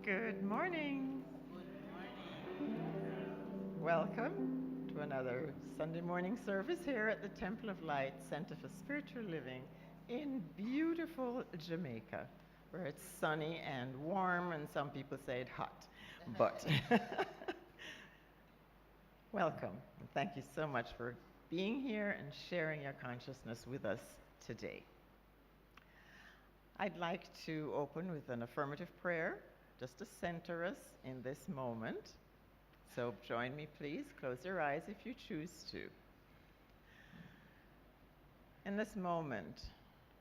Good morning. Welcome to another Sunday morning service here at the Temple of Light Center for Spiritual Living in beautiful Jamaica, where it's sunny and warm, and some people say it hot. But welcome, and thank you so much for being here and sharing your consciousness with us today. I'd like to open with an affirmative prayer just to center us in this moment. So join me, please. Close your eyes if you choose to. In this moment,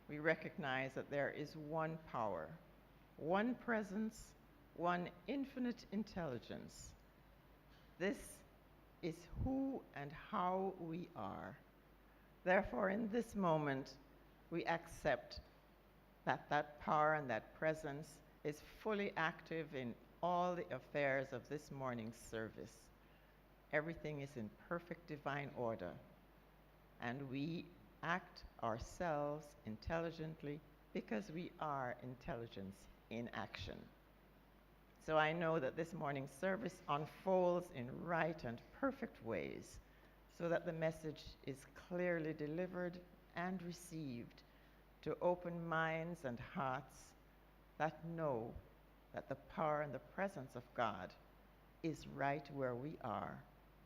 we recognize that there is one power, one presence, one infinite intelligence. This is who and how we are. Therefore, in this moment, we accept that that power and that presence is fully active in all the affairs of this morning's service. Everything is in perfect divine order, and we act ourselves intelligently because we are intelligence in action. So I know that this morning's service unfolds in right and perfect ways so that the message is clearly delivered and received to open minds and hearts that know that the power and the presence of God is right where we are,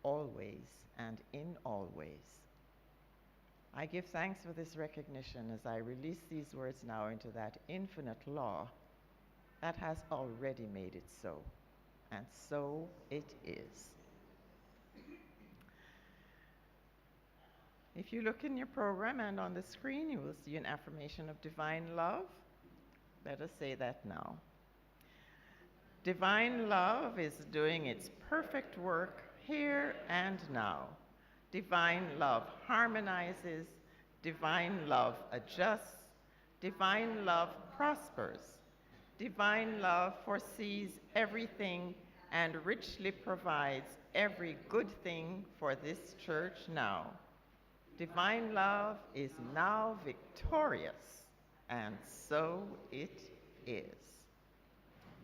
always and in all ways. I give thanks for this recognition as I release these words now into that infinite law that has already made it so, and so it is. If you look in your program and on the screen, you will see an affirmation of divine love. Let us say that now. Divine love is doing its perfect work here and now. Divine love harmonizes, divine love adjusts, divine love prospers, divine love foresees everything and richly provides every good thing for this church now. Divine love is now victorious, and so it is.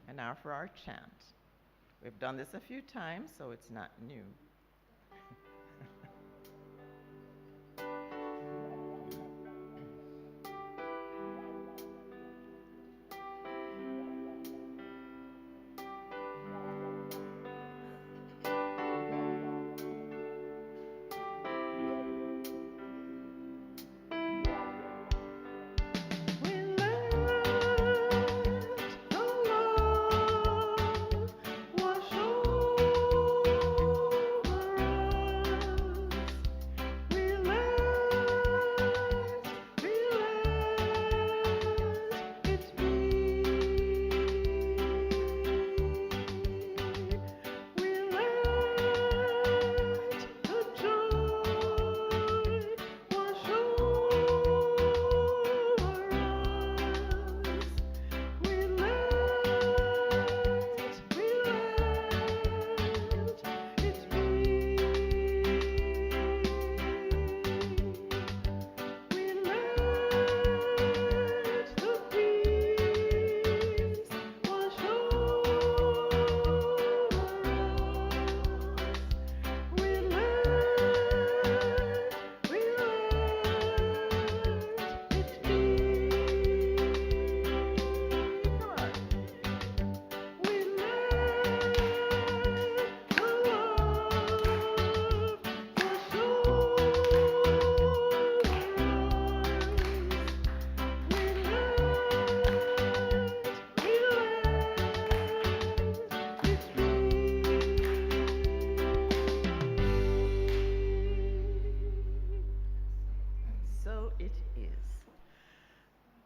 And now for our chant. We've done this a few times, so it's not new.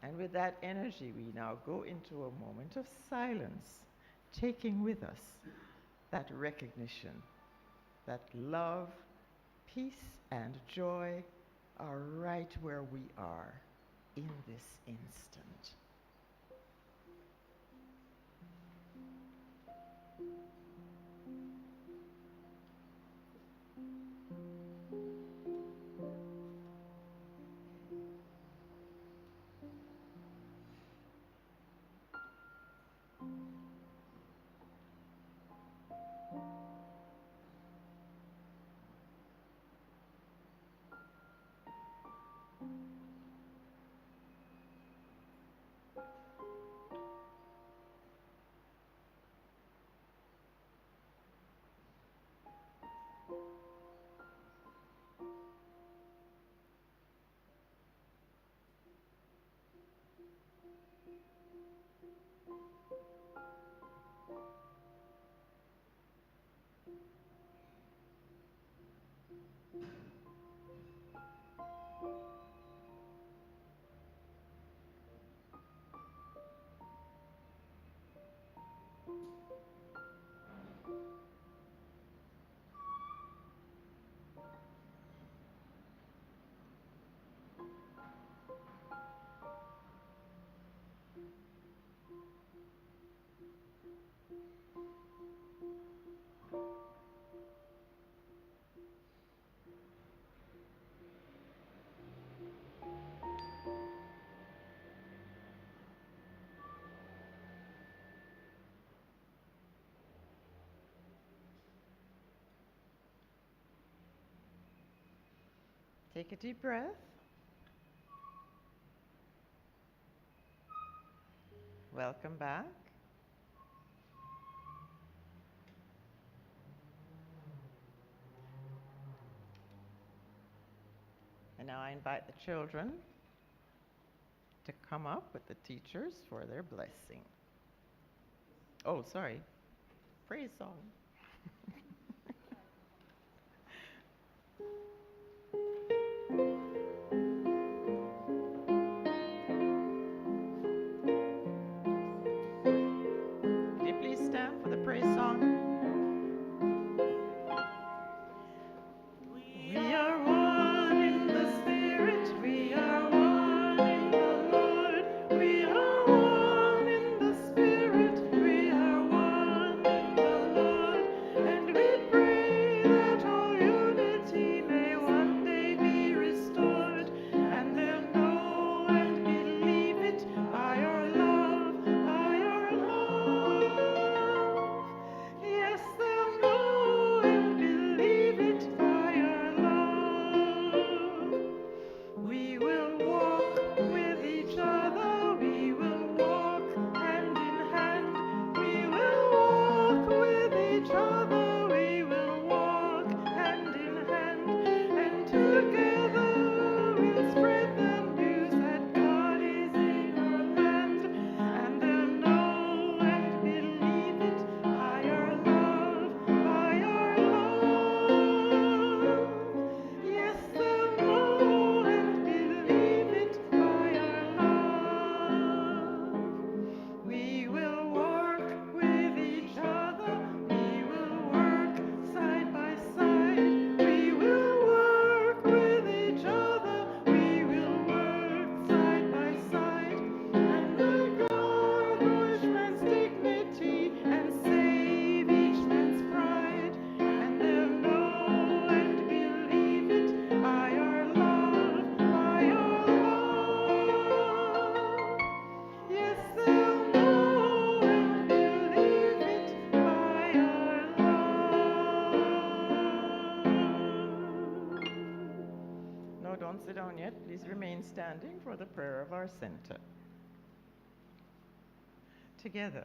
And with that energy, we now go into a moment of silence, taking with us that recognition that love, peace, and joy are right where we are in this instant. Take a deep breath. Welcome back. And now I invite the children to come up with the teachers for their blessing. Oh, sorry. Praise song. standing for the prayer of our center. Together,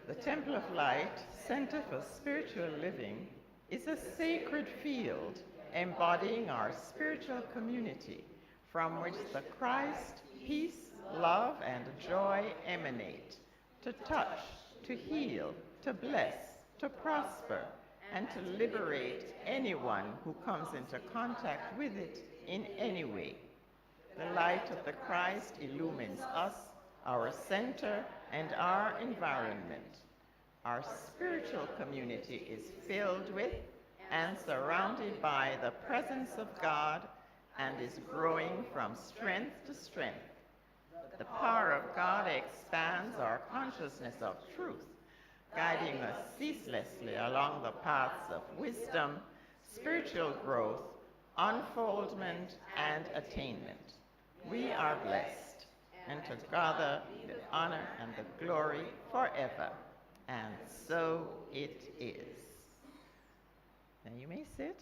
the Temple of Light, Center for Spiritual Living, is a sacred field embodying our spiritual community from which the Christ, peace, love, and joy emanate, to touch, to heal, to bless, to prosper, and to liberate anyone who comes into contact with it in any way. The light of the Christ illumines us, our center, and our environment. Our spiritual community is filled with and surrounded by the presence of God and is growing from strength to strength. The power of God expands our consciousness of truth, guiding us ceaselessly along the paths of wisdom, spiritual growth, unfoldment, and attainment. We are blessed, and to God the honor and the glory forever. And so it is. Now you may sit.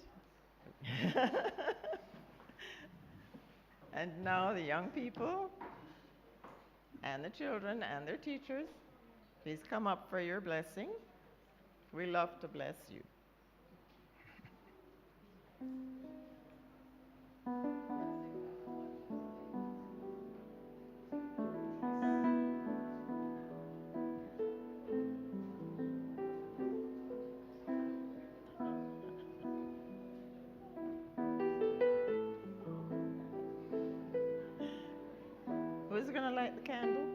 And now the young people and the children and their teachers, please come up for your blessing. We love to bless you. Who's going to light the candle?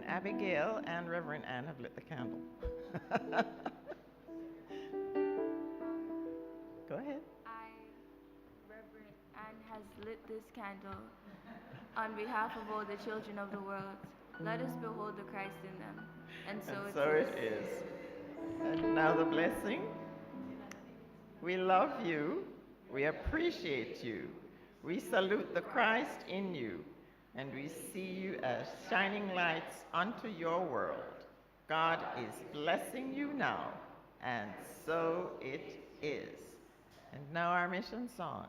Abigail and Reverend Ann have lit the candle. Go ahead. Reverend Ann, has lit this candle on behalf of all the children of the world. Let us behold the Christ in them. And so it is. And now the blessing. We love you. We appreciate you. We salute the Christ in you. And we see you as shining lights unto your world. God is blessing you now, and so it is. And now our mission song.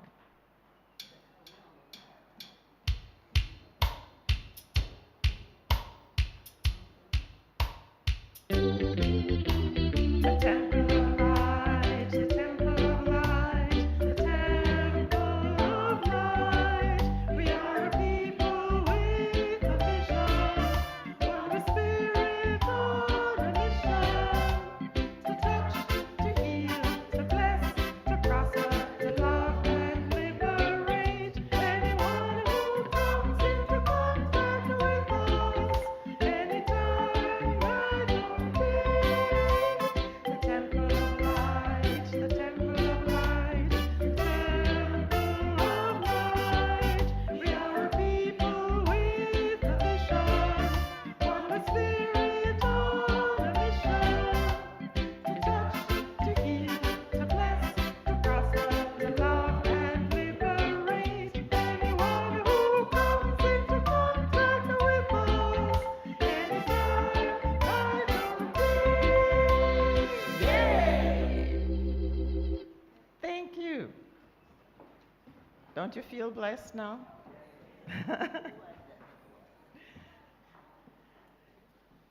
Don't you feel blessed now?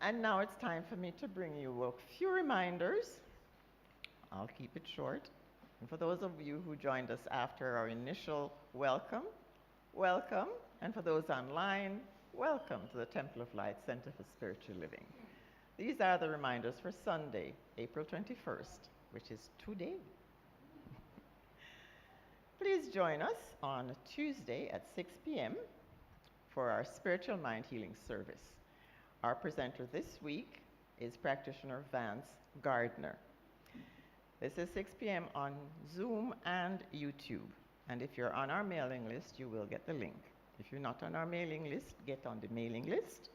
And now it's time for me to bring you a few reminders. I'll keep it short. And for those of you who joined us after our initial welcome, welcome. And for those online, welcome to the Temple of Light Center for Spiritual Living. These are the reminders for Sunday, April 21st, which is today. Please join us on Tuesday at 6 p.m. for our Spiritual Mind Healing Service. Our presenter this week is practitioner Vance Gardner. This is 6 p.m. on Zoom and YouTube. And if you're on our mailing list, you will get the link. If you're not on our mailing list, get on the mailing list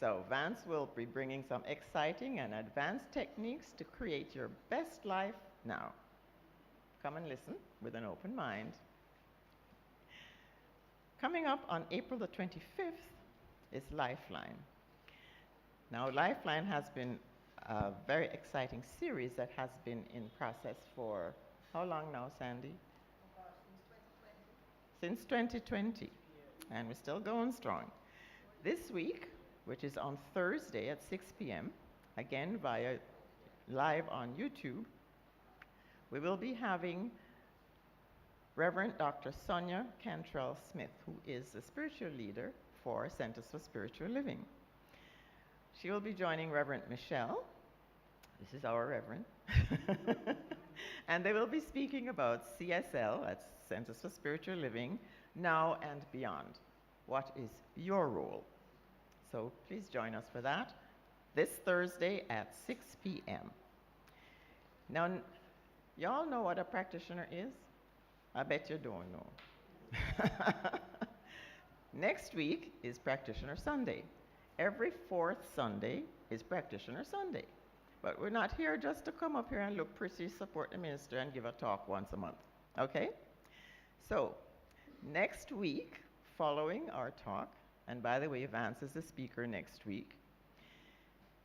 So Vance will be bringing some exciting and advanced techniques to create your best life now. Come and listen with an open mind. Coming up on April the 25th is Lifeline. Now, Lifeline has been a very exciting series that has been in process for how long now, Sandy? Since 2020. And we're still going strong. This week, which is on Thursday at 6 p.m., again via live on YouTube, we will be having Reverend Dr. Sonia Cantrell Smith, who is the spiritual leader for Centers for Spiritual Living. She will be joining Reverend Michele. This is our Reverend. And they will be speaking about CSL, that's Centers for Spiritual Living, now and beyond. What is your role? So please join us for that this Thursday at 6 p.m. Now, y'all know what a practitioner is? I bet you don't know. Next week is Practitioner Sunday. Every fourth Sunday is Practitioner Sunday. But we're not here just to come up here and look pretty, support the minister, and give a talk once a month. Okay? So, next week, following our talk, and by the way, Vance is the speaker next week,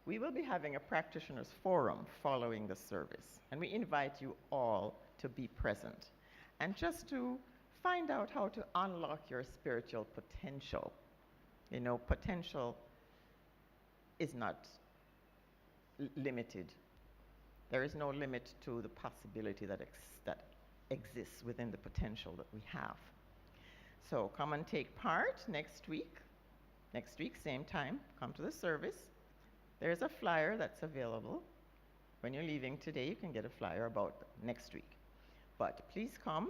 we will be having a practitioners forum following the service. And we invite you all to be present. And just to find out how to unlock your spiritual potential. You know, potential is not limited. There is no limit to the possibility that exists within the potential that we have. So come and take part next week. Next week, same time, come to the service. There's a flyer that's available. When you're leaving today, you can get a flyer about next week. But please come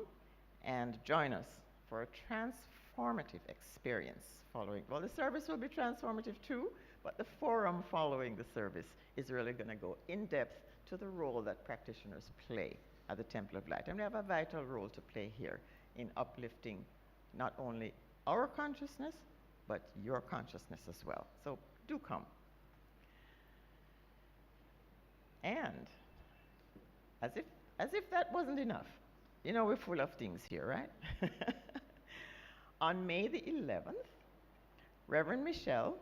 and join us for a transformative experience following. Well, the service will be transformative too, but the forum following the service is really going to go in depth to the role that practitioners play at the Temple of Light. And we have a vital role to play here in uplifting not only our consciousness, but your consciousness as well. So do come. And as if that wasn't enough, you know, we're full of things here, right? On May the 11th, Reverend Michele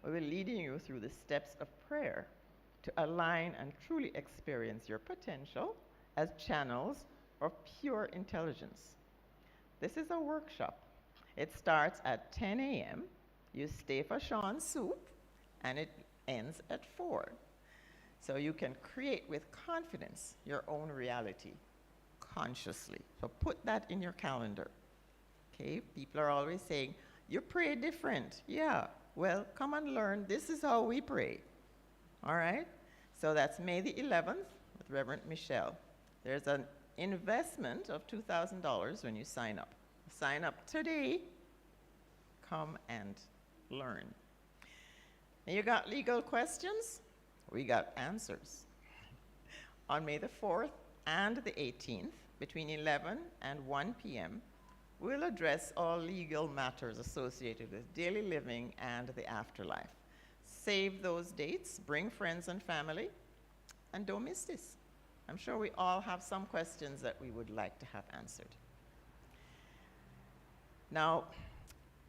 will be leading you through the steps of prayer to align and truly experience your potential as channels of pure intelligence. This is a workshop. It starts at 10 a.m. You stay for Sean's soup, and it ends at 4. So you can create with confidence your own reality consciously. So put that in your calendar. Okay? People are always saying, you pray different. Yeah. Well, come and learn. This is how we pray. All right? So that's May the 11th with Reverend Michele. There's an investment of $2,000 when you sign up. Sign up today. Come and learn. Now you got legal questions? We got answers. On May the 4th and the 18th, between 11 and 1 p.m., we'll address all legal matters associated with daily living and the afterlife. Save those dates, bring friends and family, and don't miss this. I'm sure we all have some questions that we would like to have answered. Now,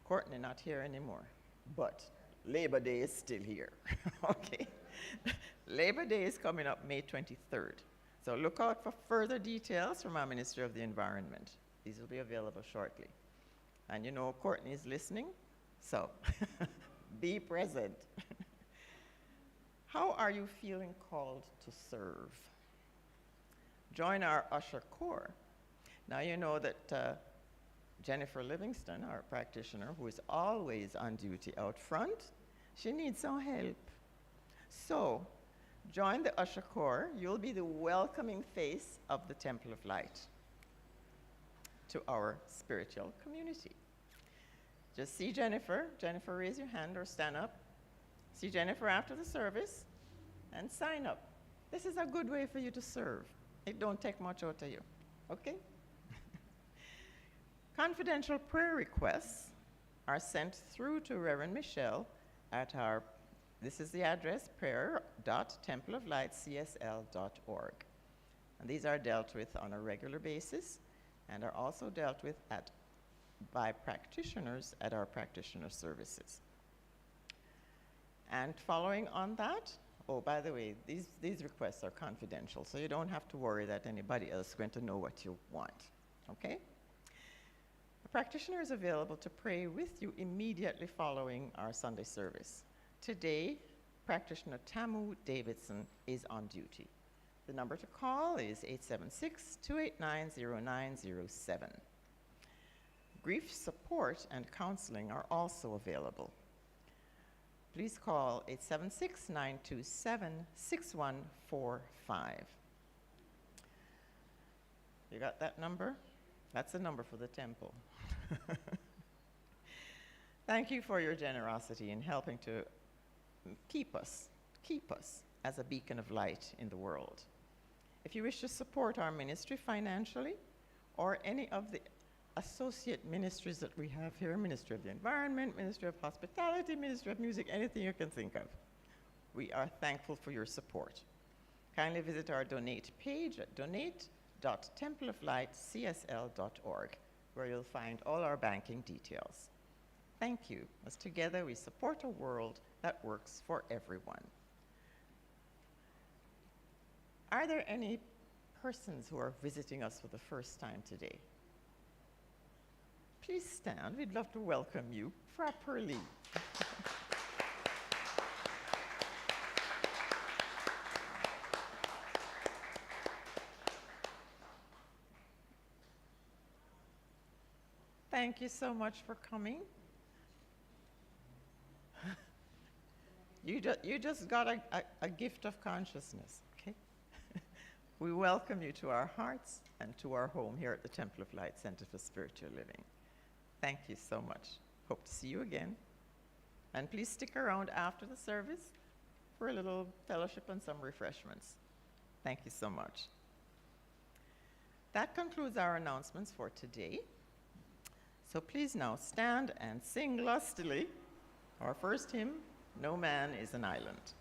Courtney not here anymore, but Labor Day is still here, okay? Labor Day is coming up May 23rd. So look out for further details from our Ministry of the Environment. These will be available shortly. And you know Courtney is listening, so be present. How are you feeling called to serve? Join our Usher Corps. Now you know that Jennifer Livingston, our practitioner, who is always on duty out front, she needs some help. So join the Usher Corps. You'll be the welcoming face of the Temple of Light to our spiritual community. Just see Jennifer. Jennifer, raise your hand or stand up. See Jennifer after the service and sign up. This is a good way for you to serve. It don't take much out of you, okay? Confidential prayer requests are sent through to Reverend Michele at our This is the address, prayer.templeoflightcsl.org. And these are dealt with on a regular basis and are also dealt with by practitioners at our practitioner services. And following on that, oh, by the way, these requests are confidential, so you don't have to worry that anybody else is going to know what you want, okay? The practitioner is available to pray with you immediately following our Sunday service. Today, practitioner Tamu Davidson is on duty. The number to call is 876-289-0907. Grief support and counseling are also available. Please call 876-927-6145. You got that number? That's the number for the temple. Thank you for your generosity in helping to keep us as a beacon of light in the world. If you wish to support our ministry financially, or any of the associate ministries that we have here, Ministry of the Environment, Ministry of Hospitality, Ministry of Music, anything you can think of, we are thankful for your support. Kindly visit our donate page at donate.templeoflightcsl.org, where you'll find all our banking details. Thank you, as together we support a world that works for everyone. Are there any persons who are visiting us for the first time today? Please stand. We'd love to welcome you properly. Thank you so much for coming. You just got a gift of consciousness, okay? We welcome you to our hearts and to our home here at the Temple of Light Center for Spiritual Living. Thank you so much. Hope to see you again. And please stick around after the service for a little fellowship and some refreshments. Thank you so much. That concludes our announcements for today. So please now stand and sing lustily our first hymn, No Man is an Island.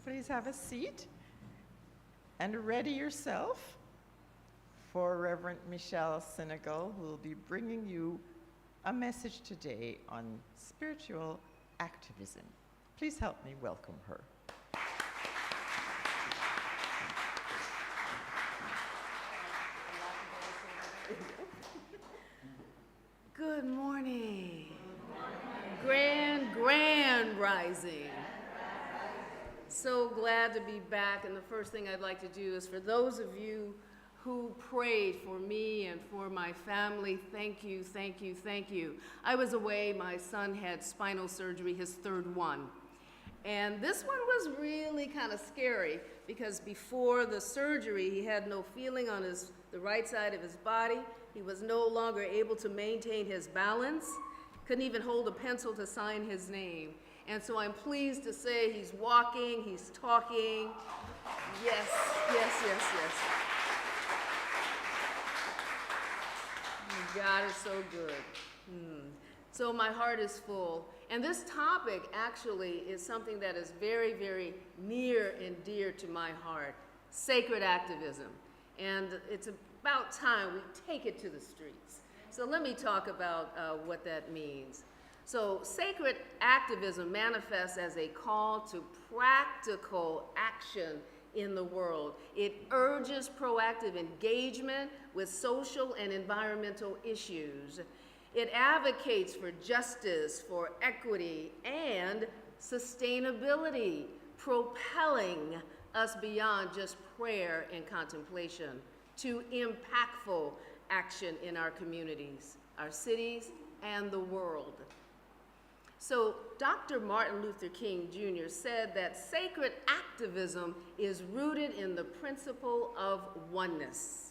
Please have a seat and ready yourself for Reverend Michele Synegal, who will be bringing you a message today on spiritual activism. Please help me welcome her. Good morning. Grand rising. So glad to be back, and the first thing I'd like to do is for those of you who prayed for me and for my family. Thank you, thank you, thank you. I was away. My son had spinal surgery, his third one. And this one was really kind of scary because before the surgery, he had no feeling on the right side of his body. He was no longer able to maintain his balance, couldn't even hold a pencil to sign his name. And so I'm pleased to say he's walking, he's talking. Yes, yes, yes, yes. God is so good. So my heart is full. And this topic actually is something that is very, very near and dear to my heart, sacred activism. And it's about time we take it to the streets. So let me talk about what that means. So sacred activism manifests as a call to practical action in the world. It urges proactive engagement with social and environmental issues. It advocates for justice, for equity, and sustainability, propelling us beyond just prayer and contemplation to impactful action in our communities, our cities, and the world. So Dr. Martin Luther King Jr. said that sacred activism is rooted in the principle of oneness.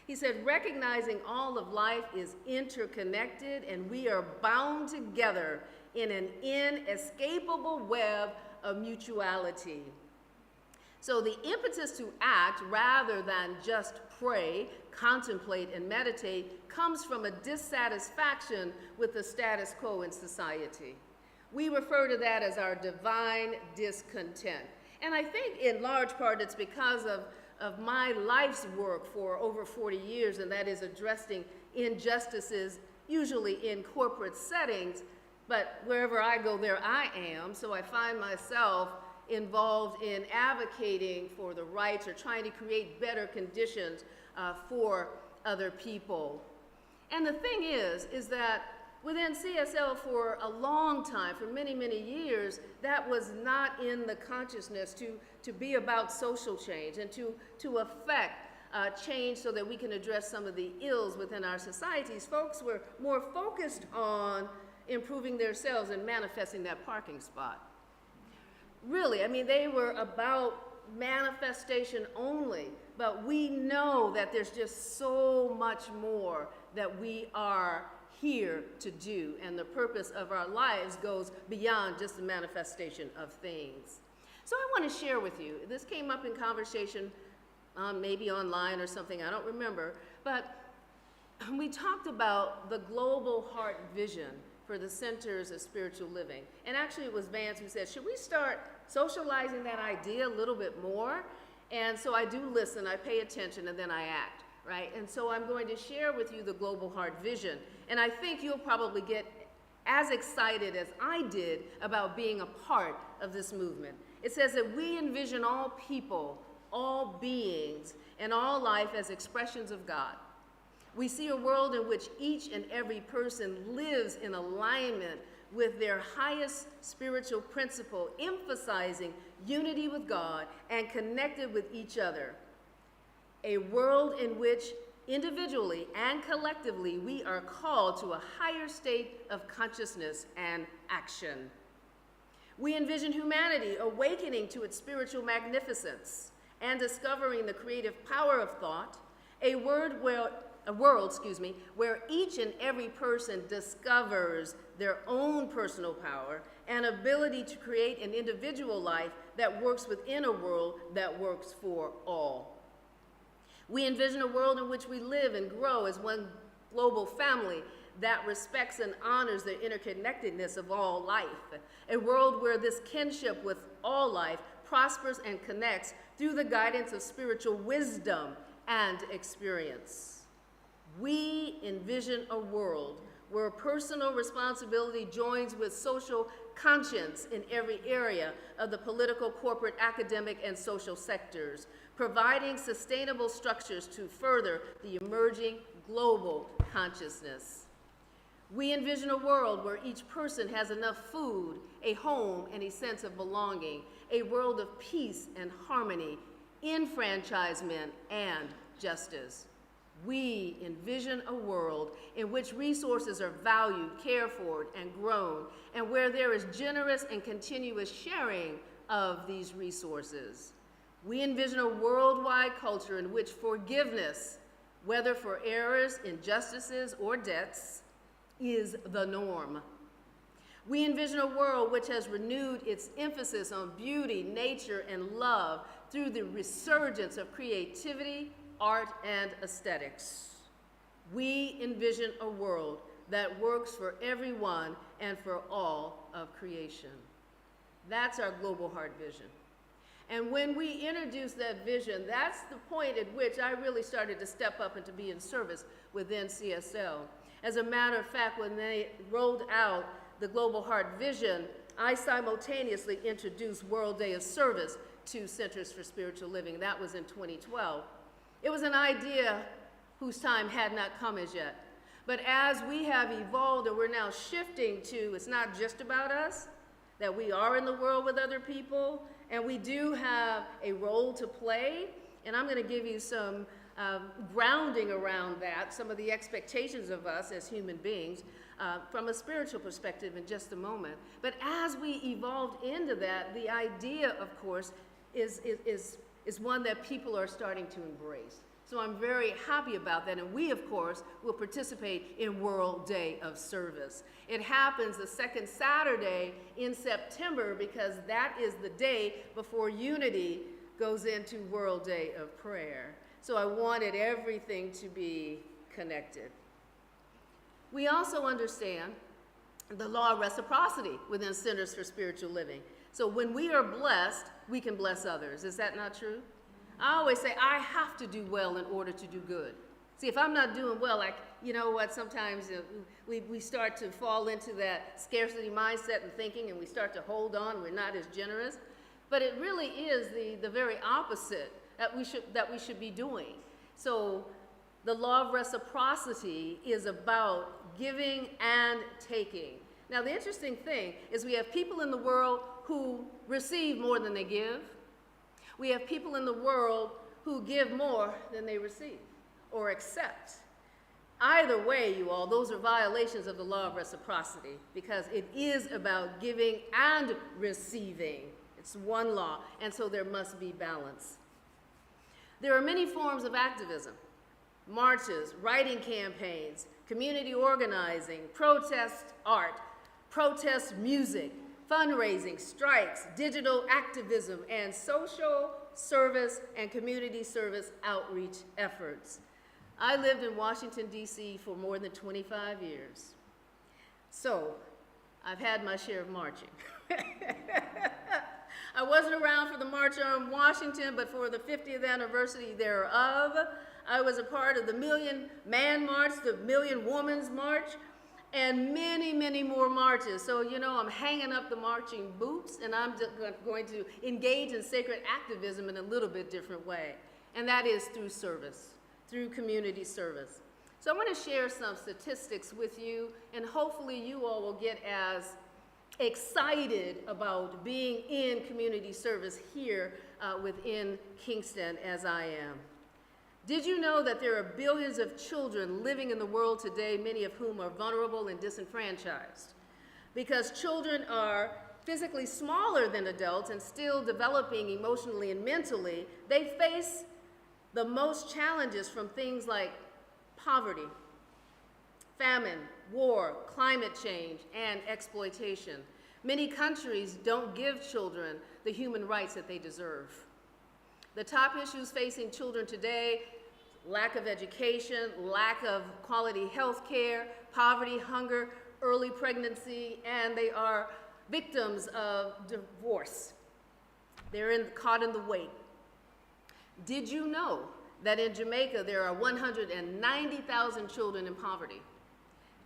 He said, recognizing all of life is interconnected and we are bound together in an inescapable web of mutuality. So the impetus to act rather than just pray, contemplate, and meditate comes from a dissatisfaction with the status quo in society. We refer to that as our divine discontent. And I think in large part it's because of my life's work for over 40 years, and that is addressing injustices, usually in corporate settings, but wherever I go, there I am. So I find myself involved in advocating for the rights or trying to create better conditions for other people. And the thing is that within CSL for a long time, for many, many years, that was not in the consciousness to be about social change and to affect change so that we can address some of the ills within our societies. Folks were more focused on improving themselves and manifesting that parking spot. Really, I mean, they were about manifestation only, but we know that there's just so much more that we are here to do, and the purpose of our lives goes beyond just the manifestation of things. So I want to share with you, this came up in conversation, maybe online or something, I don't remember, but we talked about the global heart vision for the centers of spiritual living. And actually it was Vance who said, should we start socializing that idea a little bit more? And so I do listen, I pay attention, and then I act, right? And so I'm going to share with you the global heart vision. And I think you'll probably get as excited as I did about being a part of this movement. It says that we envision all people, all beings, and all life as expressions of God. We see a world in which each and every person lives in alignment with their highest spiritual principle, emphasizing unity with God and connected with each other. A world in which individually and collectively we are called to a higher state of consciousness and action. We envision humanity awakening to its spiritual magnificence and discovering the creative power of thought, a world where each and every person discovers their own personal power and ability to create an individual life that works within a world that works for all. We envision a world in which we live and grow as one global family that respects and honors the interconnectedness of all life, a world where this kinship with all life prospers and connects through the guidance of spiritual wisdom and experience. We envision a world where personal responsibility joins with social conscience in every area of the political, corporate, academic, and social sectors, providing sustainable structures to further the emerging global consciousness. We envision a world where each person has enough food, a home, and a sense of belonging, a world of peace and harmony, enfranchisement, and justice. We envision a world in which resources are valued, cared for, and grown, and where there is generous and continuous sharing of these resources. We envision a worldwide culture in which forgiveness, whether for errors, injustices, or debts, is the norm. We envision a world which has renewed its emphasis on beauty, nature, and love through the resurgence of creativity, art, and aesthetics. We envision a world that works for everyone and for all of creation. That's our global heart vision. And when we introduced that vision, that's the point at which I really started to step up and to be in service within CSL. As a matter of fact, when they rolled out the Global Heart Vision, I simultaneously introduced World Day of Service to Centers for Spiritual Living. That was in 2012. It was an idea whose time had not come as yet. But as we have evolved and we're now shifting to, it's not just about us, that we are in the world with other people, and we do have a role to play. And I'm going to give you some grounding around that, some of the expectations of us as human beings from a spiritual perspective in just a moment. But as we evolved into that, the idea, of course, is one that people are starting to embrace. So I'm very happy about that, and we, of course, will participate in World Day of Service. It happens the second Saturday in September because that is the day before Unity goes into World Day of Prayer. So I wanted everything to be connected. We also understand the law of reciprocity within Centers for Spiritual Living. So when we are blessed, we can bless others. Is that not true? I always say, I have to do well in order to do good. See, if I'm not doing well, like, you know what, sometimes we start to fall into that scarcity mindset and thinking, and we start to hold on, we're not as generous. But it really is the very opposite that we should be doing. So the law of reciprocity is about giving and taking. Now, the interesting thing is we have people in the world who receive more than they give. We have people in the world who give more than they receive or accept. Either way, you all, those are violations of the law of reciprocity because it is about giving and receiving. It's one law, and so there must be balance. There are many forms of activism: marches, writing campaigns, community organizing, protest art, protest music, fundraising, strikes, digital activism, and social service and community service outreach efforts. I lived in Washington, D.C. for more than 25 years. So I've had my share of marching. I wasn't around for the March on Washington, but for the 50th anniversary thereof, I was a part of the Million Man March, the Million Women's March, and many, many more marches. So, you know, I'm hanging up the marching boots, and I'm just going to engage in sacred activism in a little bit different way. And that is through service, through community service. So I'm going to share some statistics with you, and hopefully you all will get as excited about being in community service here within Kingston as I am. Did you know that there are billions of children living in the world today, many of whom are vulnerable and disenfranchised? Because children are physically smaller than adults and still developing emotionally and mentally, they face the most challenges from things like poverty, famine, war, climate change, and exploitation. Many countries don't give children the human rights that they deserve. The top issues facing children today: lack of education, lack of quality health care, poverty, hunger, early pregnancy, and they are victims of divorce. They're caught in the wait. Did you know that in Jamaica there are 190,000 children in poverty?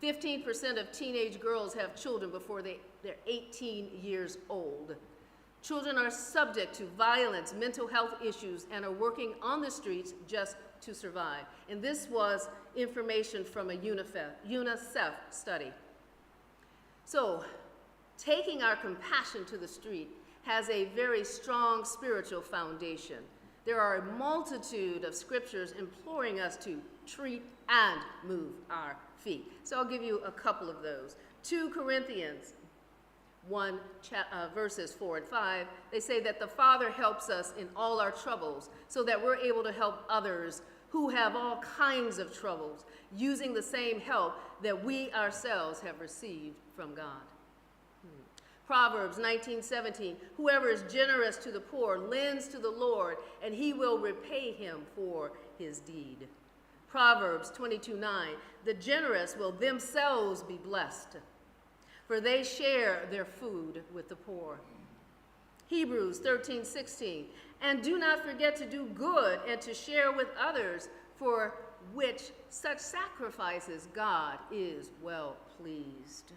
15% of teenage girls have children before they're 18 years old. Children are subject to violence, mental health issues, and are working on the streets just to survive. And this was information from a UNICEF study. So, taking our compassion to the street has a very strong spiritual foundation. There are a multitude of scriptures imploring us to treat and move our feet. So I'll give you a couple of those. 2 Corinthians 1, verses 4 and 5, they say that the Father helps us in all our troubles so that we're able to help others who have all kinds of troubles, using the same help that we ourselves have received from God. Proverbs 19:17, whoever is generous to the poor lends to the Lord, and he will repay him for his deed. Proverbs 22:9, the generous will themselves be blessed, for they share their food with the poor. Hebrews 13:16, and do not forget to do good and to share with others, for which such sacrifices God is well pleased.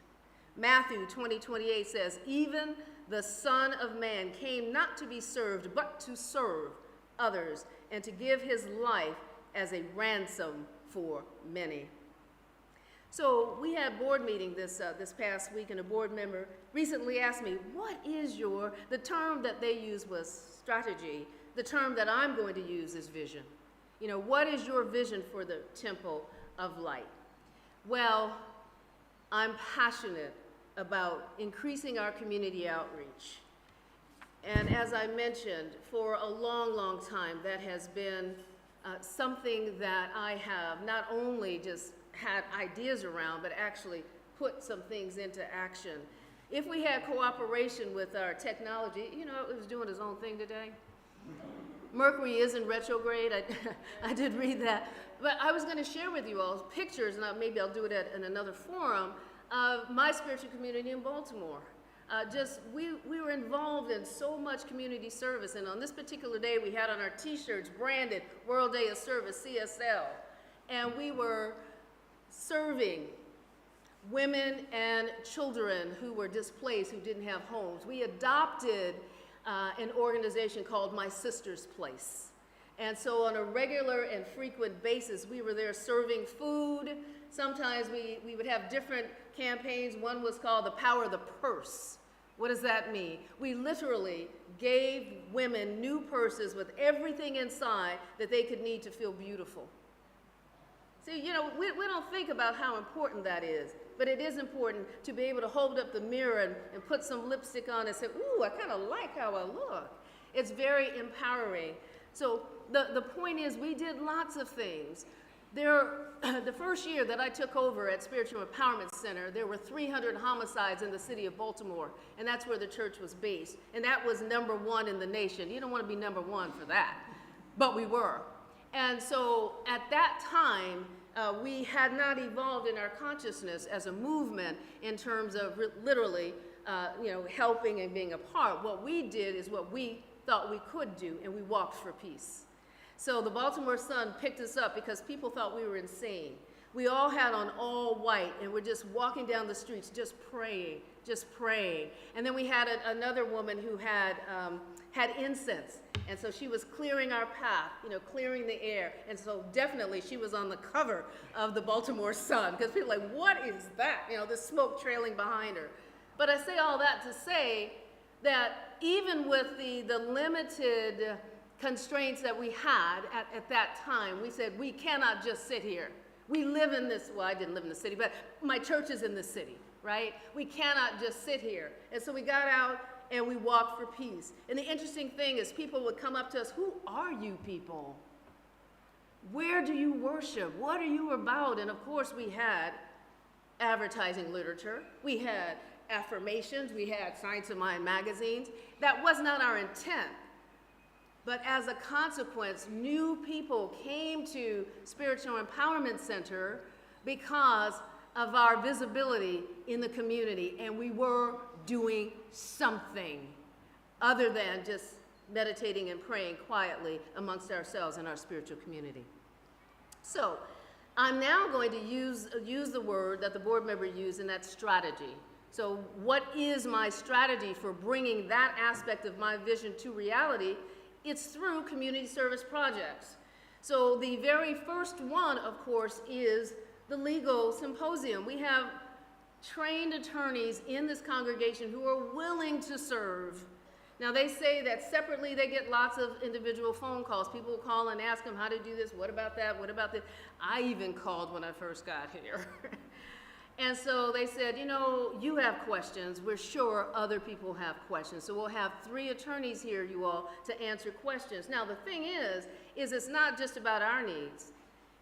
Matthew 20:28 says, even the Son of Man came not to be served, but to serve others and to give his life as a ransom for many. So we had board meeting this past week, and a board member recently asked me, what is the term that they used was strategy. The term that I'm going to use is vision. You know, what is your vision for the Temple of Light? Well, I'm passionate about increasing our community outreach. And as I mentioned, for a long, long time, that has been something that I have not only just had ideas around, but actually put some things into action. If we had cooperation with our technology, you know, it was doing its own thing today. Mercury is in retrograde. I did read that. But I was going to share with you all pictures, and maybe I'll do it in another forum, of my spiritual community in Baltimore. We were involved in so much community service, and on this particular day we had on our t-shirts branded World Day of Service, CSL, and we were serving women and children who were displaced, who didn't have homes. We adopted an organization called My Sister's Place. And so on a regular and frequent basis, we were there serving food. Sometimes we would have different campaigns. One was called The Power of the Purse. What does that mean? We literally gave women new purses with everything inside that they could need to feel beautiful. See, you know, we don't think about how important that is, but it is important to be able to hold up the mirror and put some lipstick on and say, ooh, I kind of like how I look. It's very empowering. So the point is, we did lots of things. The first year that I took over at Spiritual Empowerment Center, there were 300 homicides in the city of Baltimore, and that's where the church was based. And that was #1 in the nation. You don't want to be #1 for that, but we were. And so at that time, we had not evolved in our consciousness as a movement in terms of literally, helping and being a part. What we did is what we thought we could do, and we walked for peace. So the Baltimore Sun picked us up because people thought we were insane. We all had on all white, and we're just walking down the streets, just praying. And then we had another woman who had incense. And so she was clearing our path, clearing the air. And so definitely she was on the cover of the Baltimore Sun, because people are like, what is that? The smoke trailing behind her. But I say all that to say that even with the limited constraints that we had at that time, we said, we cannot just sit here. We live in this, well, I didn't live in the city, but my church is in the city, right? We cannot just sit here. And so we got out and we walked for peace. And the interesting thing is people would come up to us, who are you people? Where do you worship? What are you about? And of course we had advertising literature. We had affirmations. We had Science of Mind magazines. That was not our intent. But as a consequence, new people came to Spiritual Empowerment Center because of our visibility in the community, and we were doing something other than just meditating and praying quietly amongst ourselves in our spiritual community. So I'm now going to use the word that the board member used, and that's strategy. So what is my strategy for bringing that aspect of my vision to reality? It's through community service projects. So the very first one, of course, is the legal symposium. We have trained attorneys in this congregation who are willing to serve Now they say that separately they get lots of individual phone calls. People will call and ask them how to do this, what about that, what about this. I even called when I first got here. And so they said, you know, you have questions. We're sure other people have questions. So we'll have 3 attorneys here, you all, to answer questions. Now the thing is it's not just about our needs.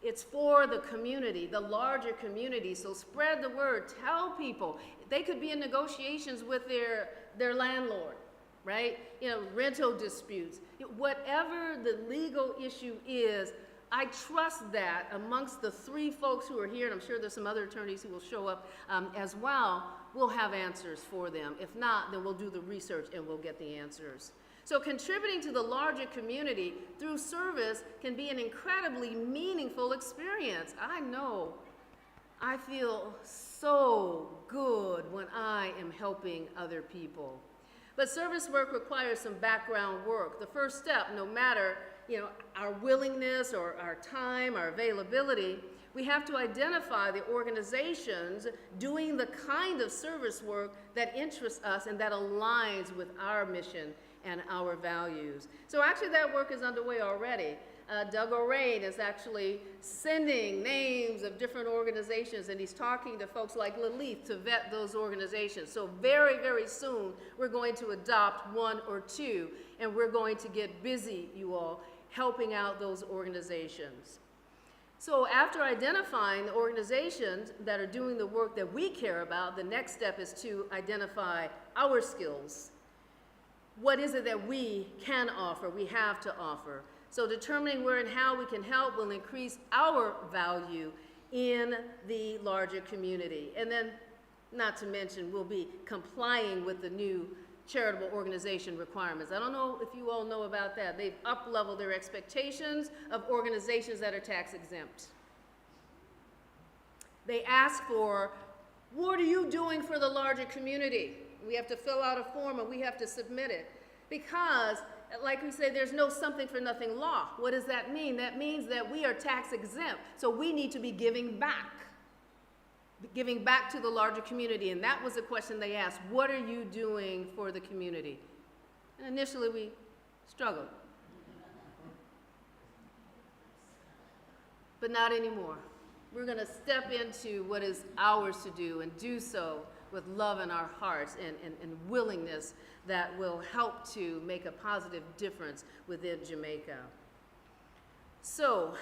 It's for the community, the larger community. So spread the word, tell people. They could be in negotiations with their landlord, right? You know, rental disputes. Whatever the legal issue is, I trust that amongst the 3 folks who are here, and I'm sure there's some other attorneys who will show up as well, we'll have answers for them. If not, then we'll do the research and we'll get the answers. So contributing to the larger community through service can be an incredibly meaningful experience. I know. I feel so good when I am helping other people. But service work requires some background work. The first step, no matter our willingness or our time, our availability, we have to identify the organizations doing the kind of service work that interests us and that aligns with our mission and our values. So actually that work is underway already. Doug O'Rain is actually sending names of different organizations, and he's talking to folks like Lilith to vet those organizations. So very, very soon, we're going to adopt 1 or 2, and we're going to get busy, you all, helping out those organizations. So after identifying the organizations that are doing the work that we care about, the next step is to identify our skills. What is it that we can offer, we have to offer? So determining where and how we can help will increase our value in the larger community. And then, not to mention, we'll be complying with the new charitable organization requirements. I don't know if you all know about that. They've up-leveled their expectations of organizations that are tax exempt. They ask for, what are you doing for the larger community? We have to fill out a form and we have to submit it. Because, like we say, there's no something for nothing law. What does that mean? That means that we are tax exempt, so we need to be giving back to the larger community. And that was the question they asked, what are you doing for the community? And initially we struggled. But not anymore. We're gonna step into what is ours to do and do so with love in our hearts and willingness that will help to make a positive difference within Jamaica. So,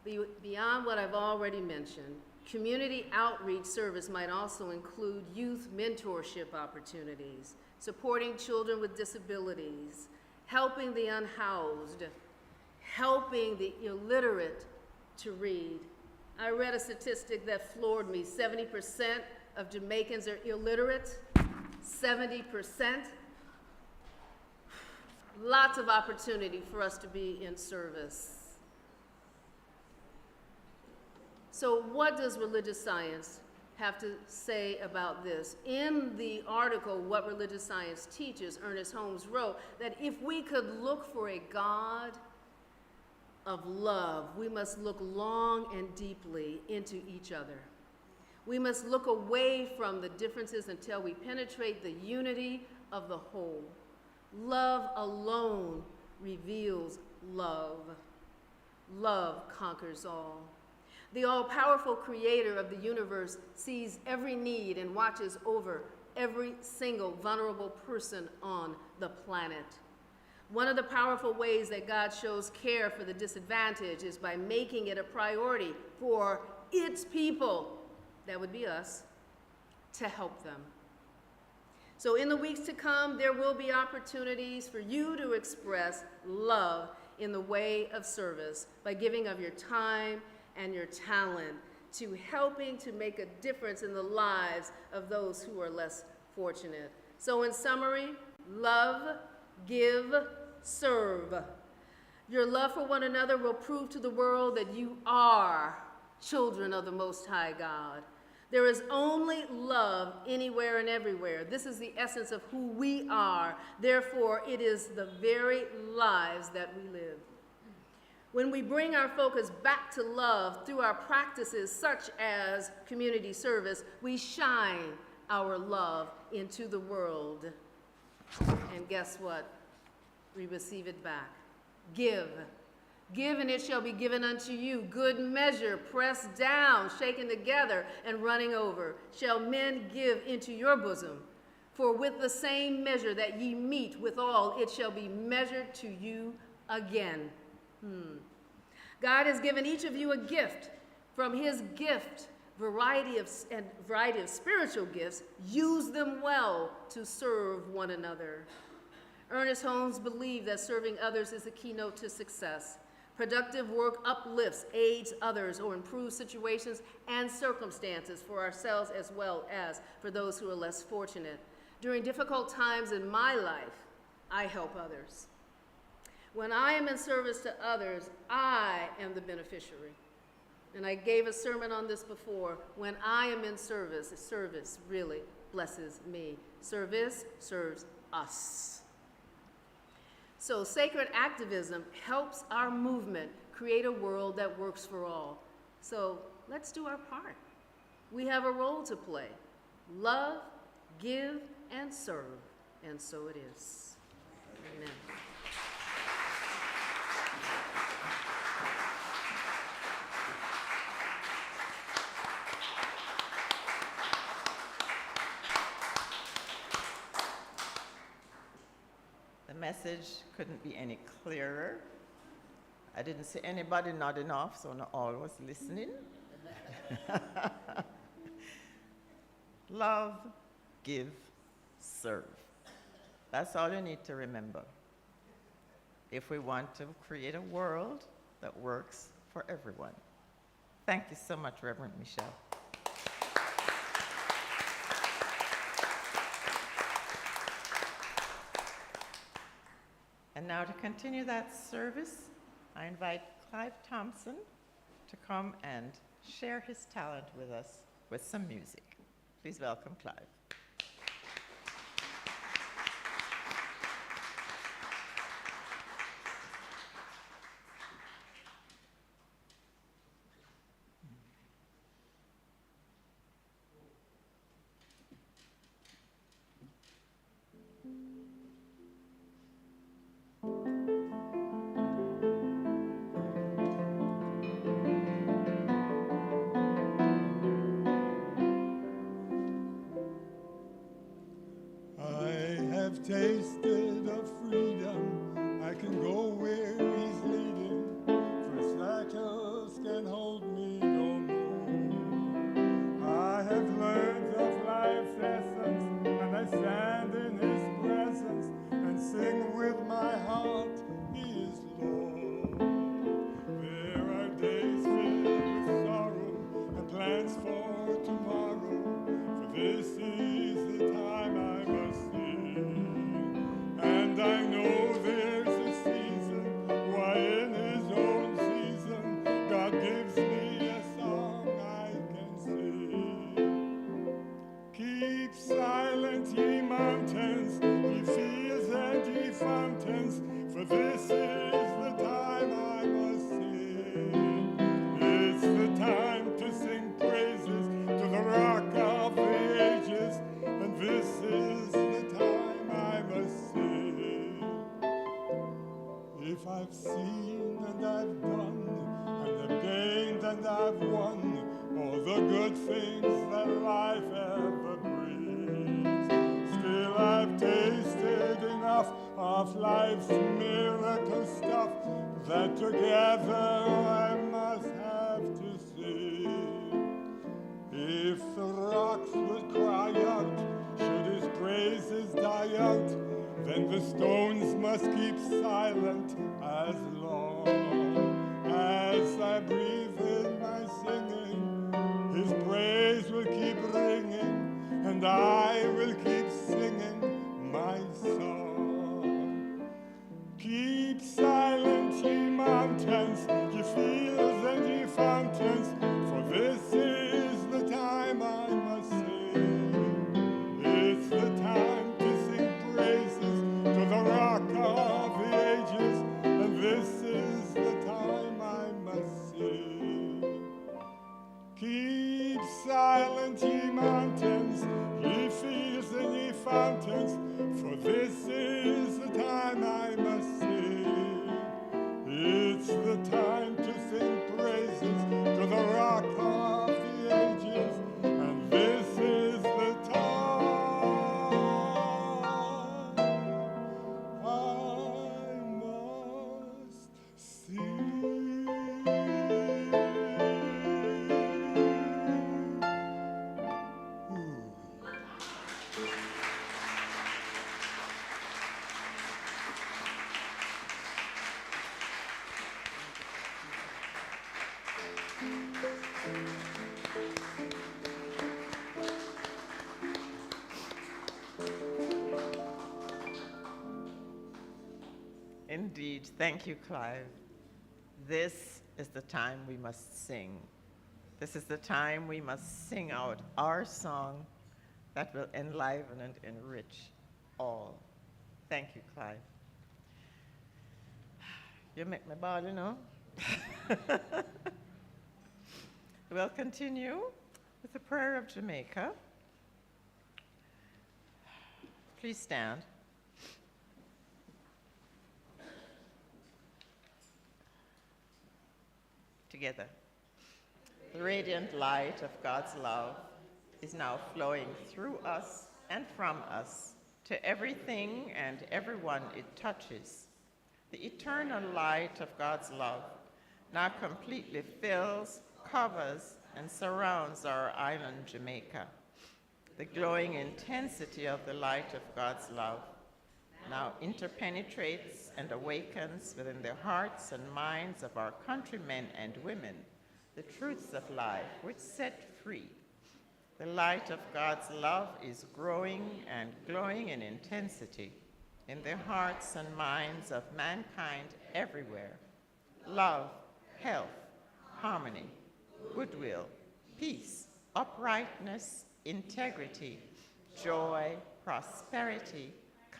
beyond what I've already mentioned, community outreach service might also include youth mentorship opportunities, supporting children with disabilities, helping the unhoused, helping the illiterate to read. I read a statistic that floored me. 70% of Jamaicans are illiterate, 70%. Lots of opportunity for us to be in service. So what does religious science have to say about this? In the article, What Religious Science Teaches, Ernest Holmes wrote that if we could look for a God of love, we must look long and deeply into each other. We must look away from the differences until we penetrate the unity of the whole. Love alone reveals love. Love conquers all. The all-powerful creator of the universe sees every need and watches over every single vulnerable person on the planet. One of the powerful ways that God shows care for the disadvantaged is by making it a priority for its people, that would be us, to help them. So in the weeks to come, there will be opportunities for you to express love in the way of service by giving of your time and your talent to helping to make a difference in the lives of those who are less fortunate. So in summary, love, give, serve. Your love for one another will prove to the world that you are children of the Most High God. There is only love anywhere and everywhere. This is the essence of who we are. Therefore, it is the very lives that we live. When we bring our focus back to love through our practices such as community service, we shine our love into the world. And guess what? We receive it back. Give. Give, and it shall be given unto you. Good measure, pressed down, shaken together, and running over, shall men give into your bosom. For with the same measure that ye meet withal, it shall be measured to you again. God has given each of you a gift. From his gift, variety of spiritual gifts, use them well to serve one another. Ernest Holmes believed that serving others is the keynote to success. Productive work uplifts, aids others, or improves situations and circumstances for ourselves as well as for those who are less fortunate. During difficult times in my life, I help others. When I am in service to others, I am the beneficiary. And I gave a sermon on this before. When I am in service, service really blesses me. Service serves us. So sacred activism helps our movement create a world that works for all. So let's do our part. We have a role to play. Love, give, and serve. And so it is. Amen. The message couldn't be any clearer. I didn't see anybody nodding off, so not all was listening. Love, give, serve. That's all you need to remember if we want to create a world that works for everyone. Thank you so much, Reverend Michele. And now to continue that service, I invite Clive Thompson to come and share his talent with us with some music. Please welcome Clive. Tasted of freedom, I can go where he's leading, for shackles can hold me no more. I have learned of life's essence, and I stand in his presence and sing with my heart, he is Lord. There are days filled with sorrow and plans for tomorrow, for this is the time I must sing. And I know there's a season, why in his own season, God gives me a song I can sing. Keep silent, ye mountains, ye fields and ye fountains, for this is the time I must sing. It's the time to sing praises to the rock of the ages, and this is the time I must sing. If I've seen and I've done, and I've gained and I've won, all the good things that life ever brings, still I've tasted enough of life's miracle stuff that together I must have to sing. If the rocks would cry out, should his praises die out, then the stones must keep silent as long as I breathe in my singing. His praise will keep ringing, and I will keep singing my song. Keep silent, ye mountains, ye fields and ye fountains, for this is the time I must sing. It's the time to sing praises to the rock of the ages, and this Indeed. Thank you, Clive. This is the time we must sing. This is the time we must sing out our song that will enliven and enrich all. Thank you, Clive. You make me ball, you know. We'll continue with the prayer of Jamaica. Please stand. Together. The radiant light of God's love is now flowing through us and from us to everything and everyone it touches. The eternal light of God's love now completely fills, covers, and surrounds our island, Jamaica. The glowing intensity of the light of God's love now interpenetrates and awakens within the hearts and minds of our countrymen and women the truths of life which set free. The light of God's love is growing and glowing in intensity in the hearts and minds of mankind everywhere. Love, health, harmony, goodwill, peace, uprightness, integrity, joy, prosperity,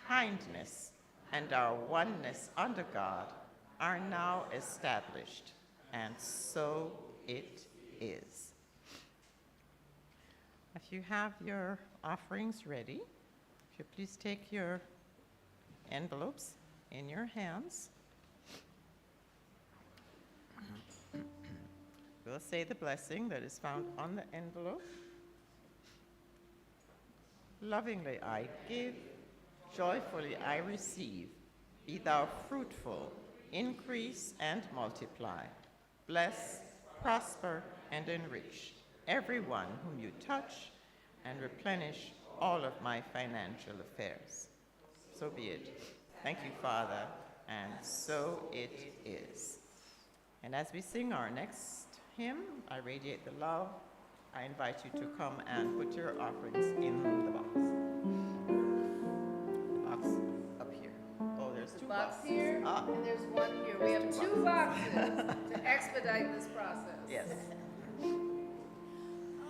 kindness, and our oneness under God are now established, and so it is. If you have your offerings ready, if you please take your envelopes in your hands. We'll say the blessing that is found on the envelope. Lovingly I give, joyfully I receive. Be thou fruitful, increase and multiply. Bless, prosper, and enrich everyone whom you touch, and replenish all of my financial affairs. So be it. Thank you, Father, and so it is. And as we sing our next hymn, I Radiate the Love, I invite you to come and put your offerings in the box. The box up here. Oh, there's two Box boxes. here, and there's one here. We have two boxes to expedite this process. Yes.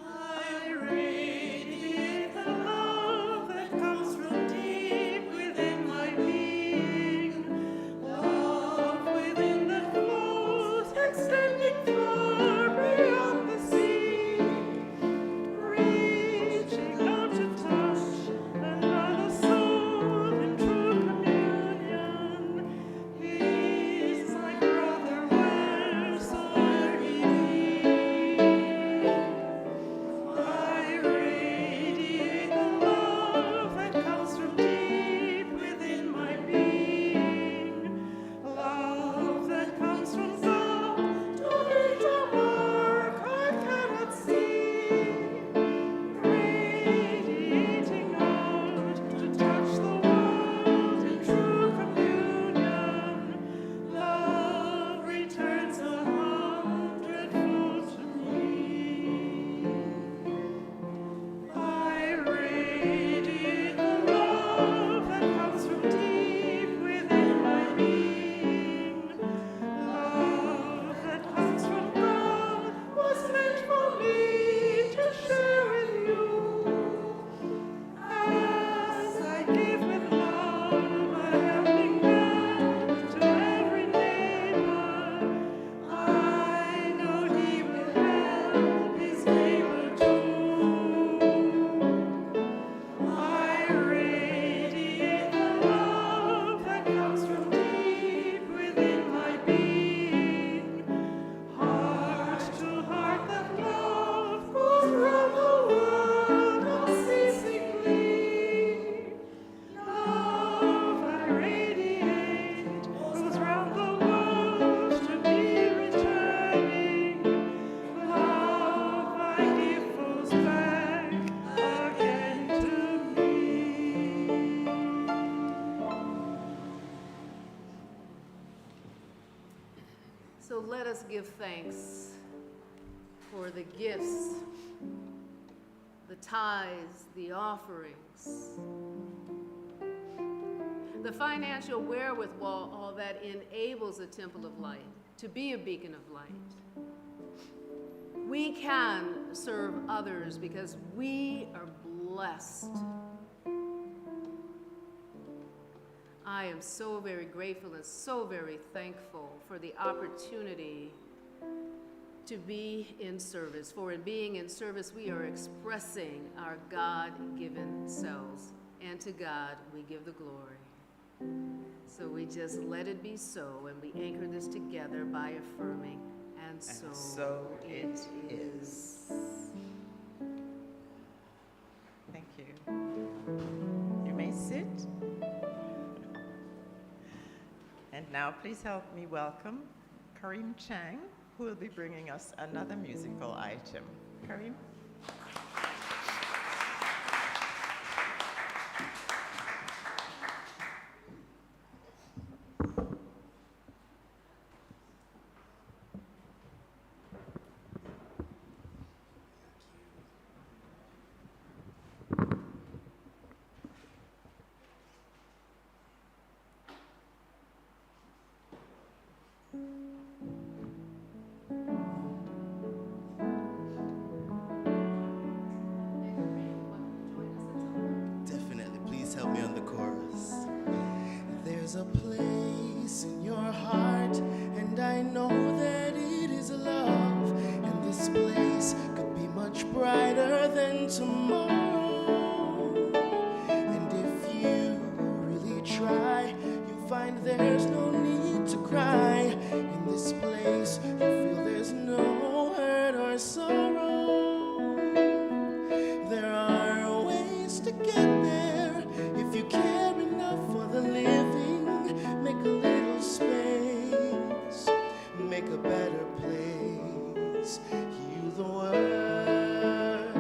I radiate the love that comes from deep within my being, love within that flows, extending far beyond the sea, reaching out to touch another soul in true communion. He's my brother, wheresoever he be. I radiate the love that comes from deep within my being, love that comes from God to reach a mark I cannot see, radiating out to touch the world in true communion. Love returns 100-fold to me. I radiate the love that comes from deep within my being. Love that comes from God was meant for me to share with you. As I give with love a helping hand to every neighbor, I know He will help His neighbor too. I radiate the love that comes from deep within my being, heart to heart that love goes round the world unceasingly. Love I radiate goes round the world to be returning. Love I give flows back again to me. So let us give thanks for the gifts, the tithes, the offerings, the financial wherewithal, all that enables a temple of light to be a beacon of light. We can serve others because we are blessed. I am so very grateful and so very thankful for the opportunity to be in service. For in being in service, we are expressing our God-given selves. And to God, we give the glory. So we just let it be so, and we anchor this together by affirming, and so it is. Thank you. You may sit. And now please help me welcome Karim Chang, who will be bringing us another musical item. Karim? Definitely, please help me on the chorus. There's a place in your heart, and I know that it is love. And this place could be much brighter than tomorrow. And if you really try, you'll find there's no need to cry. In this place, you feel there's no hurt or sorrow. There are ways to get there if you care enough for the living. Make a little space, make a better place. Heal the world,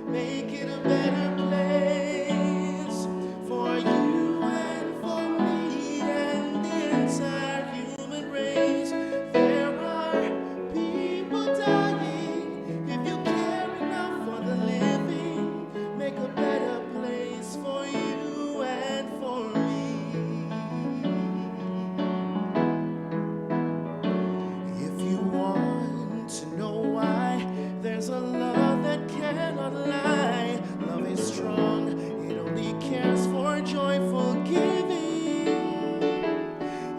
make it a better place for you and for me and the entire human race. There are people dying. If you care enough for the living, make a better place for you and for me. If you want to know why, there's a love that cannot lie. Love is strong, it only cares for joyful giving.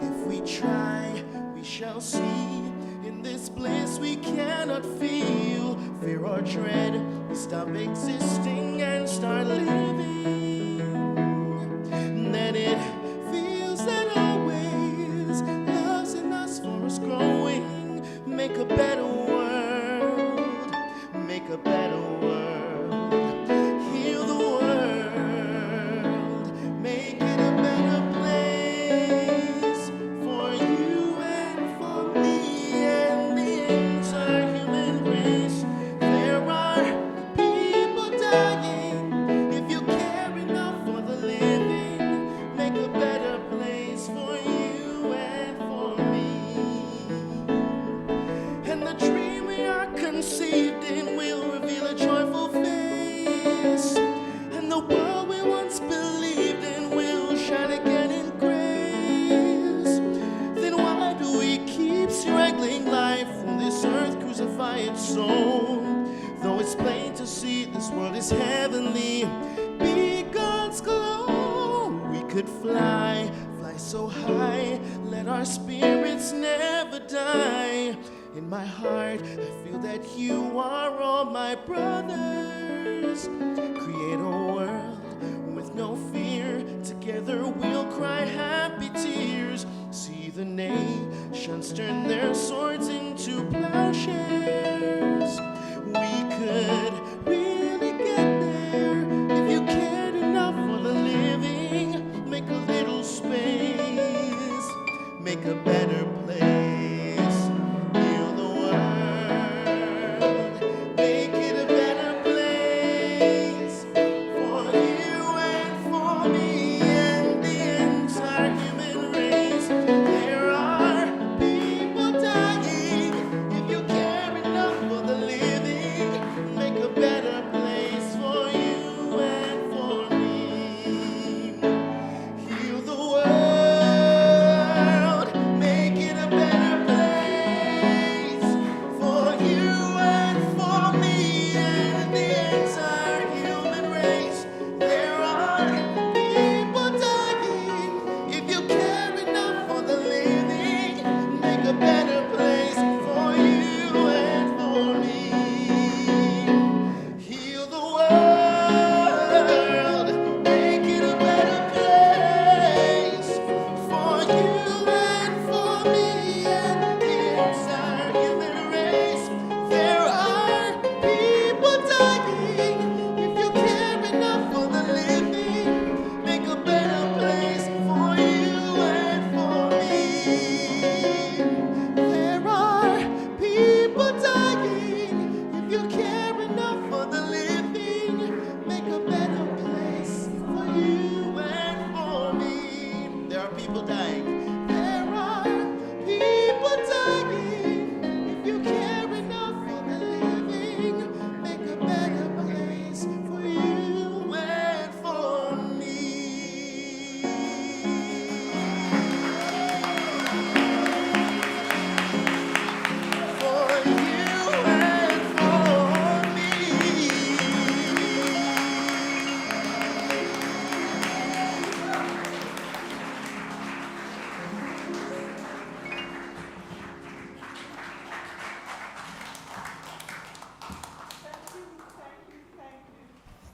If we try, we shall see. In this bliss we cannot feel fear or dread. We stop existing and start living. Then it feels that always love's in us for us growing. Make a better world, make a better world. Heal the world, make it a better place for you and for me and the entire human race. There are people dying. If you care enough for the living, make a better place for you and for me. And the dream we are conceived in will reveal a joyful face. And the world we once believed in will shine again in grace. Then why do we keep struggling life on this earth, crucify its soul? Though it's plain to see this world is heavenly, be God's glow. We could fly so high, let our spirits never die. In my heart, I feel that you are all my brothers. Create a world with no fear. Together we'll cry happy tears. See the nations turn their swords into plowshares. We could really get there if you cared enough for the living. Make a little space, make a better place. Heal the world, make it a better place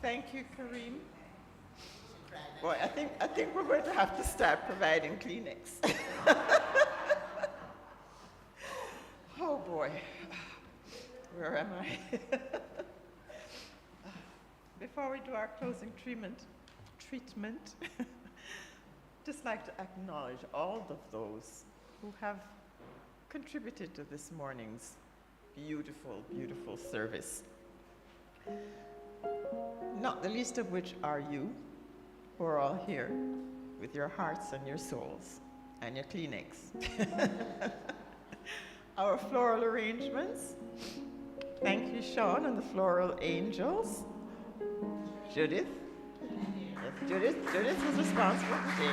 Thank you, Kareem. Boy, I think we're going to have to start providing Kleenex. Oh boy, where am I? Before we do our closing treatment, just like to acknowledge all of those who have contributed to this morning's beautiful, beautiful service. Not the least of which are you, who are all here with your hearts and your souls and your Kleenex. Our floral arrangements. Thank you, Sean, and the floral angels. Judith. Yes, Judith is responsible today.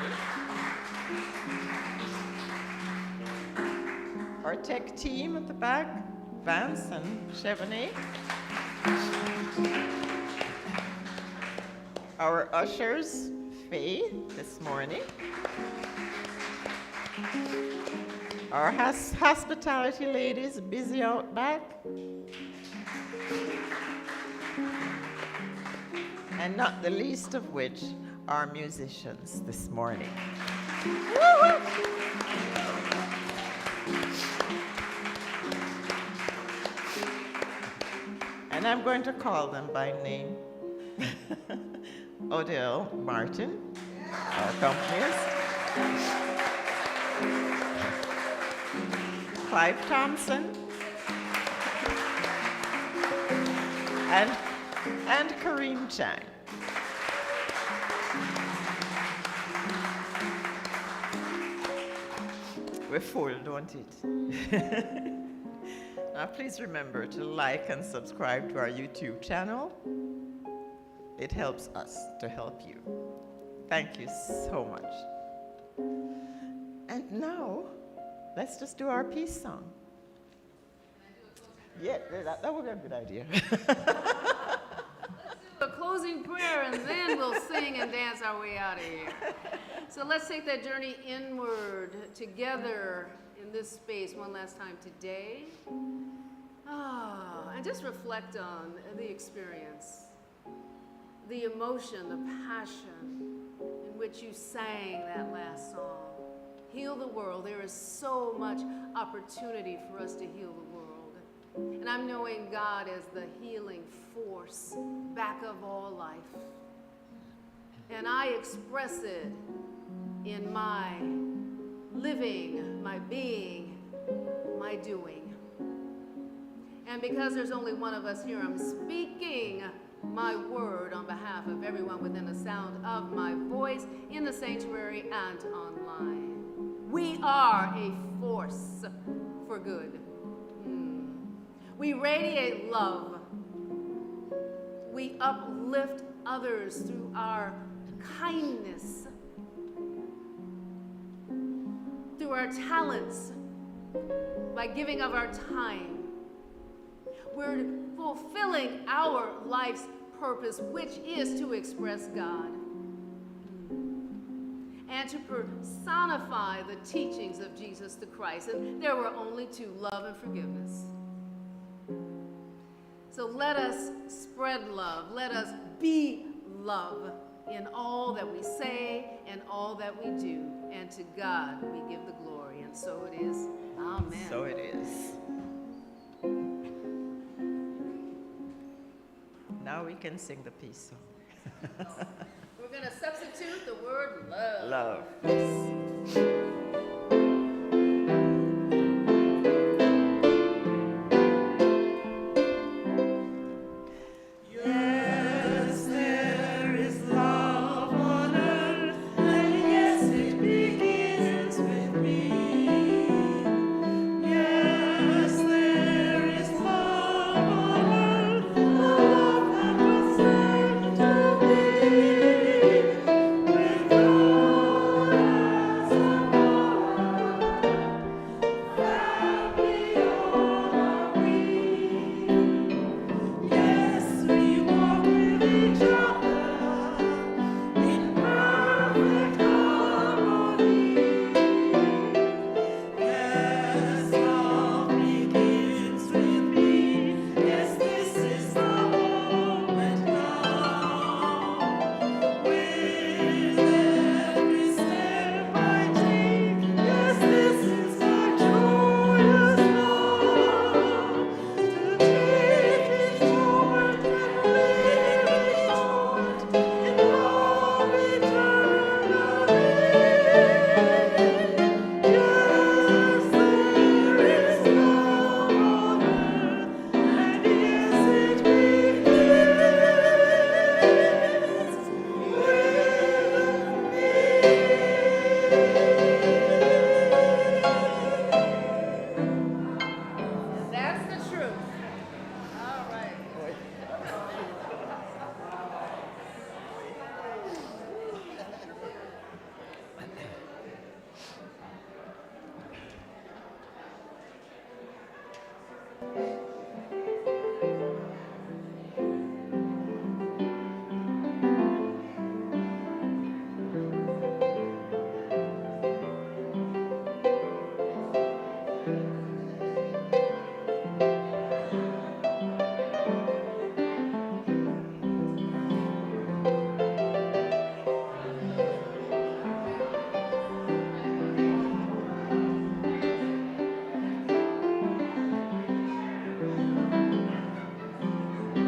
Our tech team at the back, Vance and Chevrolet. Our ushers, Faye, this morning. Our hospitality ladies, busy out back. And not the least of which, our musicians this morning. Woo-hoo! And I'm going to call them by name. Odell Martin, our accompanist. Clive Thompson. And Kareem Chang. We're full, don't it? Now please remember to like and subscribe to our YouTube channel. It helps us to help you. Thank you so much. And now, let's just do our peace song. Yeah, that would be a good idea. A closing prayer, and then we'll sing and dance our way out of here. So let's take that journey inward together in this space one last time today. And just reflect on the experience, the emotion, the passion in which you sang that last song. Heal the world. There is so much opportunity for us to heal the world. And I'm knowing God as the healing force back of all life. And I express it in my living, my being, my doing. And because there's only one of us here, I'm speaking my word on behalf of everyone within the sound of my voice in the sanctuary and online. We are a force for good. We radiate love. We uplift others through our kindness, through our talents, by giving of our time. We're fulfilling our life's purpose, which is to express God and to personify the teachings of Jesus the Christ. And there were only two, love and forgiveness. So let us spread love. Let us be love in all that we say and all that we do. And to God we give the glory. And so it is. Amen. So it is. Now we can sing the peace song. We're going to substitute the word love. Love. Yes.